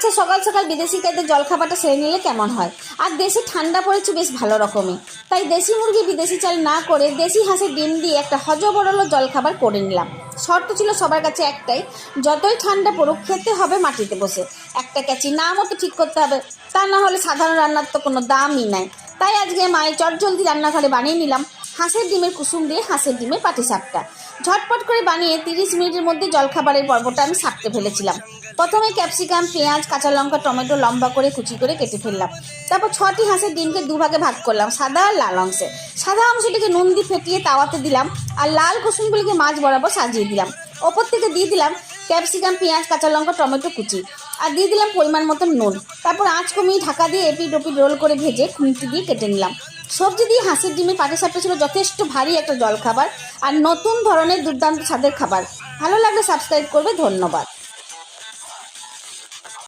আচ্ছা, সকাল সকাল বিদেশি খাদ্যের জলখাবারটা সেরে নিলে কেমন হয়? আর দেশে ঠান্ডা পড়েছে বেশ ভালো রকমই, তাই দেশি মুরগি বিদেশি চাল না করে দেশি হাঁসের ডিম দিয়ে একটা হজবরল জলখাবার করে নিলাম। শর্ত ছিল সবার কাছে একটাই, যতই ঠান্ডা পড়ুক খেতে হবে মাটিতে বসে। একটা ক্যাচি না মতো ঠিক করতে হবে, তা না হলে সাধারণ রান্নার তো কোনো দামই নাই। তাই আজকে মায়ের চটজলদি রান্নাঘরে বানিয়ে নিলাম হাঁসের ডিমের কুসুম দিয়ে হাঁসের ডিমের পাটিসাপটা। ঝটপট করে বানিয়ে 30 মিনিটের মধ্যে জলখাবারের পর্বটা আমি সারতে ফেলেছিলাম। প্রথমে ক্যাপসিকাম, পেঁয়াজ, কাঁচা লঙ্কা, টমেটো লম্বা করে কুচি করে কেটে ফেললাম। তারপর 6টি হাঁসের ডিমকে দুভাগে ভাগ করলাম, সাদা আর লাল অংশে। সাদা অংশটিকে নুন দিয়ে ফেটিয়ে তাওয়াতে দিলাম, আর লাল কুসুমগুলিকে মাছ বরাবর সাজিয়ে দিলাম। ওপর থেকে দিয়ে দিলাম ক্যাপসিকাম, পেঁয়াজ, কাঁচা লঙ্কা, টমেটো কুচি, আর দিয়ে দিলাম পরিমাণ মতন নুন। তারপর আঁচ কমিয়ে ঢাকা দিয়ে এপিট ওপিট রোল করে ভেজে খুন্তি দিয়ে কেটে নিলাম। সবজি দিয়ে হাঁসের ডিমের পাটিসাপটা ছিল যথেষ্ট ভারী একটা জলখাবার আর নতুন ধরনের দুর্দান্ত স্বাদের খাবার। ভালো লাগলে সাবস্ক্রাইব করবে। ধন্যবাদ।